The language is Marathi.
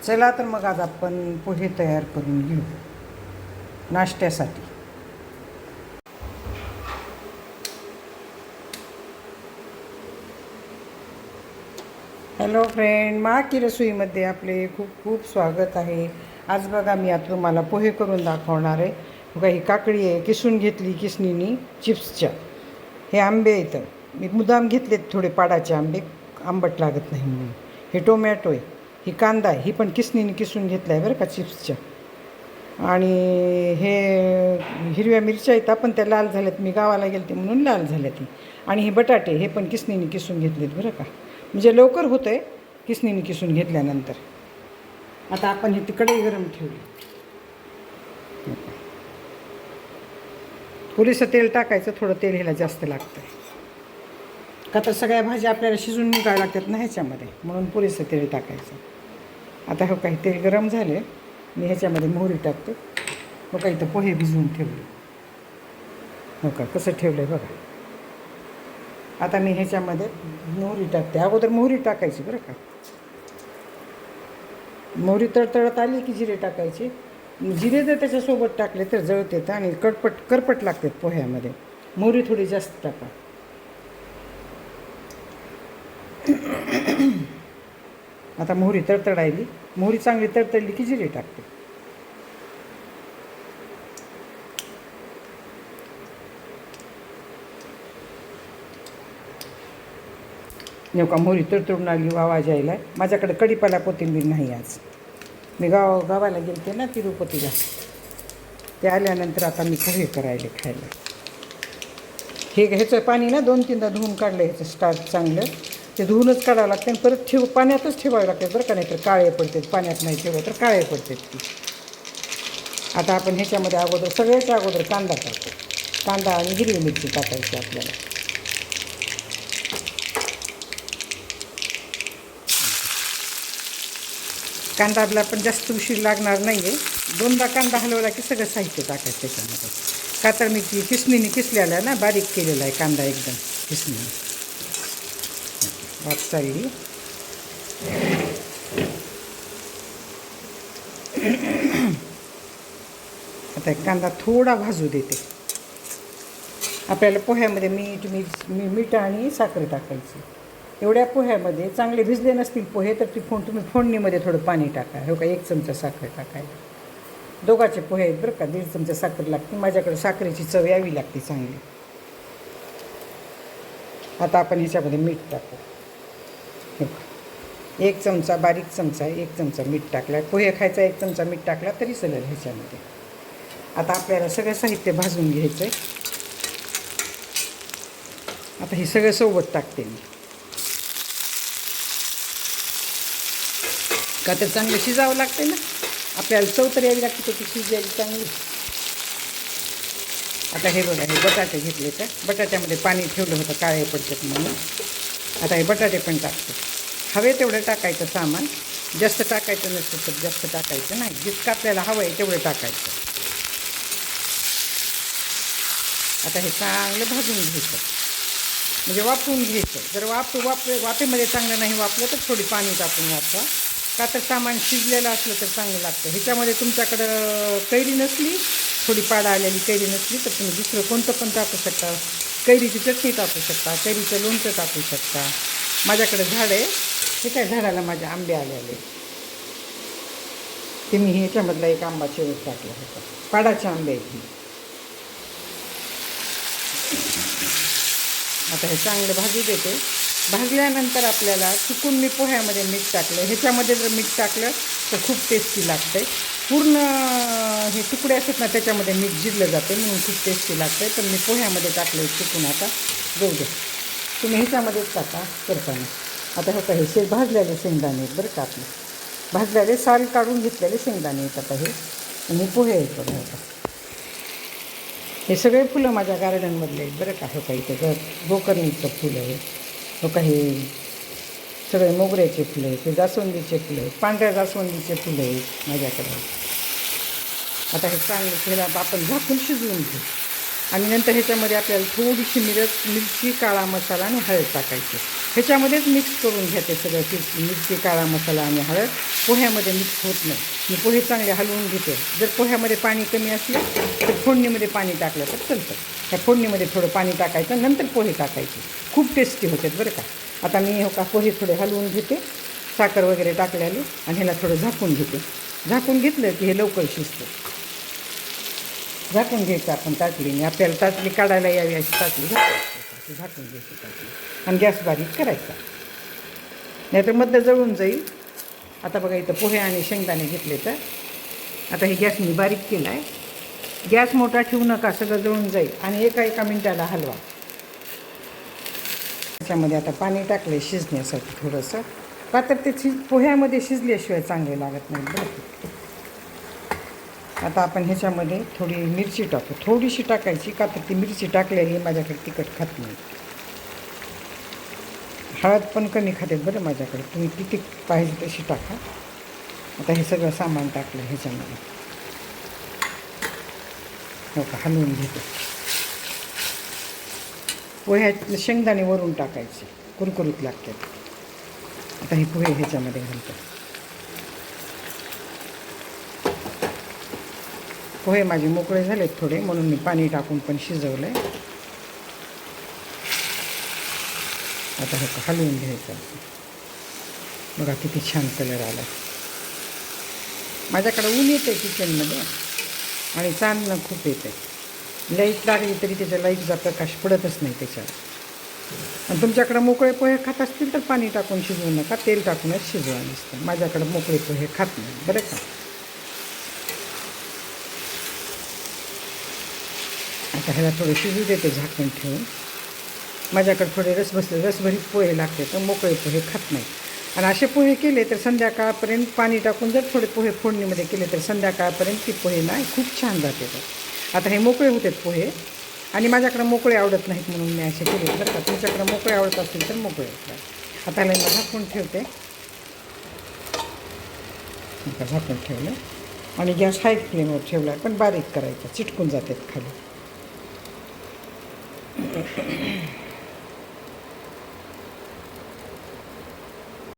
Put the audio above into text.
चला तर मग आज आपण पोहे तयार करून घेऊ नाश्त्यासाठी. हॅलो फ्रेंड, मा की रसोईमध्ये आपले खूप खूप स्वागत आहे. आज बघा मी आता तुम्हाला पोहे करून दाखवणार आहे. बघा ही काकडी आहे, किसून घेतली किसणीनी चिप्सच्या. हे आंबे इथं मी मुद्दाम घेतलेत, थोडे पाडाचे आंबे, आंबट लागत नाही म्हणून. हे टोमॅटो आहे, ही कांदा आहे, ही पण किसणीने किसून घेतला आहे बरं का चिप्सच्या. आणि हे हिरव्या मिरच्या आहेत, पण त्या लाल झाल्यात, मी गावाला गेलते म्हणून लाल झाल्या ती. आणि हे बटाटे हे पण किसणीने किसून घेतलेत बरं का, म्हणजे लवकर होतं आहे किसणीने किसून घेतल्यानंतर. आता आपण हे कढई गरम ठेवली, पुरेसं तेल टाकायचं, थोडं तेल ह्याला जास्त लागतं का तर सगळ्या भाज्या आपल्याला शिजून निघायला लागतात ना ह्याच्यामध्ये, म्हणून पुरेसं तेल टाकायचं. आता हो काही तेल गरम झाले, मी ह्याच्यामध्ये मोहरी टाकते. हो का इथं पोहे भिजवून ठेवले, हो का कसं ठेवलं आहे बघा. आता मी ह्याच्यामध्ये मोहरी टाकते. अगोदर मोहरी टाकायची बरं का, मोहरी तळतळत आली की जिरे टाकायचे. जिरे जर त्याच्यासोबत टाकले तर जळतात आणि करपट लागतात पोह्यामध्ये. मोहरी थोडी जास्त टाका. आता मोहरी तळतळायली, मोहरी चांगली तळतळली की जिरे टाकते. नेमका मोहरी तळतळून आली, वावा जायला. माझ्याकडे कढीपाला कोथिंबीर नाही आज, मी गावाला गेलते ना तिरुपतीला, ते आल्यानंतर आता मी पोहे करायले खायला. हे ह्याचं पाणी ना 2-3दा धुवून काढलं, ह्याचं स्टार्च चांगलं ते धुवूनच काढावं लागतं आणि परत पाण्यातच ठेवावं लागतं बरं का, नाही तर काळे पडतात. पाण्यात नाही ठेवलं तर काळे पडतात ती. आता आपण ह्याच्यामध्ये अगोदर सगळ्याच्या अगोदर कांदा टाकतो. कांदा आणि हिरवी मिरची टाकायची आपल्याला. कांदाला पण जास्त उशीर लागणार नाही आहे. 2दा कांदा हलवला की सगळं साहित्य टाकायचं त्याच्यामध्ये. का तर मी ती किसणीने किसलेला आहे ना, बारीक केलेला आहे कांदा एकदम किसणीने. वाफ चालली. आता कांदा थोडा भाजू देते. आपल्याला पोह्यामध्ये मीठ आणि साखर टाकायची. एवढ्या पोह्यामध्ये चांगले भिजले नसतील पोहे तर तुम्ही फोडणीमध्ये थोडं पाणी टाका. हो का, 1 चमचा साखर टाकायला. दोघाचे पोहे आहेत बरं का, 1.5 चमचा साखर लागते. माझ्याकडे साखरेची चव यावी लागते चांगली. आता आपण ह्याच्यामध्ये मीठ टाकू. हो का, 1 चमचा, बारीक चमचा 1 चमचा मीठ टाकला. पोहे खायचा 1 चमचा मीठ टाकला तरी चालेल ह्याच्यामध्ये. आता आपल्याला सगळं साहित्य भाजून घ्यायचं आहे. आता हे सगळं सोबत टाकते मी, का तर चांगलं शिजावं लागते ना, आपल्याला चव तर यावी लागते त्याची शिजायला चांगली. आता हे बघा, हे बटाटे घेतले तर बटाट्यामध्ये पाणी ठेवलं होतं काळे पडतात म्हणून. आता हे बटाटे पण टाकते. हवे तेवढं टाकायचं सामान, जास्त टाकायचं नसतं तर जास्त टाकायचं नाही, जितकं आपल्याला हवं आहे तेवढं टाकायचं. आता हे चांगलं भाजून घ्यायचं, म्हणजे वाफवून घ्यायचं. जर वाफेमध्ये चांगलं नाही वाफलं तर थोडी पाणी टाकून वाफवा, का तर सामान शिजलेलं असलं तर चांगलं लागतं. ह्याच्यामध्ये तुमच्याकडं कैरी नसली, थोडी पाडा आलेली कैरी नसली तर तुम्ही दुसरं कोणतं पण टाकू शकता. कैरीची चटणी टाकू शकता, कैरीचं लोणचं टाकू शकता. माझ्याकडे झाड आहे, हे काय झाडाला माझे आंबे आलेले ते मी ह्याच्यामधला एक आंबा शेवट टाकला होता. पाडाचे आंबे आहेत. आता हे चांगलं भाजू देते. भाजल्यानंतर आपल्याला चुकून मी पोह्यामध्ये मीठ टाकलं. ह्याच्यामध्ये जर मीठ टाकलं तर खूप टेस्टी लागतं. पूर्ण हे तुकडे असतात ना त्याच्यामध्ये मीठ जिरलं जाते म्हणून खूप टेस्टी लागतं. पण मी पोह्यामध्ये टाकलं चुकून. आता जाऊ दे, तुम्ही ह्याच्यामध्येच टाका करताना. आता हे काही भाजलेले शेंगदाणे आहेत बरं का, आपले भाजलेले साल काढून घेतलेले शेंगदाणे आहेत. आता हे आणि पोहे आहेत बघा. आता हे सगळे फुलं माझ्या गार्डनमधले आहेत बरं का. हो का, इथं गोकर्णीचं फुलं आहे. हो का, हे सगळे मोगऱ्याचे फुलं आहेत, हे जास्वंदीचे फुलं आहेत, पांढऱ्या जास्वंदीचे फुलं आहेत माझ्याकडे. आता हे चांगलं ह्याला आपण झाकून शिजवून घेऊ आणि नंतर ह्याच्यामध्ये आपल्याला थोडीशी मिरची, काळा मसाला आणि हळद टाकायची. ह्याच्यामध्येच मिक्स करून घेते सगळं मिरची, काळा मसाला आणि हळद. पोह्यामध्ये मिक्स होत नाही. मी पोहे चांगले हलवून घेते. जर पोह्यामध्ये पाणी कमी असलं तर फोडणीमध्ये पाणी टाकलं तर चालतं. त्या फोडणीमध्ये थोडं पाणी टाकायचं, नंतर पोहे टाकायचे. खूप टेस्टी होतात बरं का. आता मी हो का पोहे थोडे हलवून घेते, साखर वगैरे टाकलेली, आणि ह्याला थोडं झाकून घेते. झाकून घेतलं की हे लवकर शिजतं. झाकून घ्यायचं आपण ताटलीने. आपल्याला ताटली काढायला यावी अशी ताटली झाकून घ्यायची ताटली, आणि गॅस बारीक करायचा, नाहीतर मधलं जळून जाईल. आता बघा इथं पोहे आणि शेंगदाणे घेतले. तर आता हे गॅस मी बारीक केला आहे. गॅस मोठा ठेवू नका, सगळं जळून जाईल. आणि एका मिनिटाला हलवा. त्याच्यामध्ये आता पाणी टाकले शिजण्यासाठी थोडंसं, का तर ते पोह्यामध्ये शिजल्याशिवाय चांगले लागत नाही बरं. आता आपण ह्याच्यामध्ये थोडी मिरची टाकू, थोडीशी टाकायची, का तर ती मिरची टाकलेली माझ्याकडे तिखट खात नाही. हळद पण कमी खाते बरं माझ्याकडे, तुम्ही किती पाहिजे तशी टाका. आता हे सगळं सामान टाकलं ह्याच्यामध्ये. हो का, हलवून घेते. पोह्यातले शेंगदाणे वरून टाकायचे, कुरकुरीत लागतात. आता हे पोहे ह्याच्यामध्ये घालतो. पोहे माझे मोकळे झालेत थोडे, म्हणून मी पाणी टाकून पण शिजवलं आहे. आता हे हलवून घ्यायचं. बघा किती छान कलर आला. माझ्याकडे ऊन येतं आहे किचनमध्ये, आणि चांदणं खूप येतं आहे. लाईट लागली तरी त्याच्या लाईटचा प्रकाश पडतच नाही त्याच्यावर. आणि तुमच्याकडं मोकळे पोहे खात असतील तर पाणी टाकून शिजवू नका, तेल टाकूनच शिजवा नसतं. माझ्याकडं मोकळे पोहे खात नाही बरं का. आता ह्याला थोडं शिजू देते झाकण ठेवून. माझ्याकडे थोडे रसभरीत पोहे लागते, तर मोकळे पोहे खात नाही. आणि असे पोहे केले तर संध्याकाळपर्यंत पाणी टाकून जर थोडे पोहे फोडणीमध्ये केले तर संध्याकाळपर्यंत ती पोहे ना खूप छान जाते. आता हे मोकळे होतात पोहे, आणि माझ्याकडे मोकळे आवडत नाहीत म्हणून मी असे केले बरं का. तुमच्याकडे मोकळे आवडत असतील तर मोकळे होतात. आता ह्याला झाकून ठेवते. आता झाकून ठेवलं, आणि गॅस हाय फ्लेमवर ठेवला आहे, पण बारीक करायचा, चिटकून जातात खाली.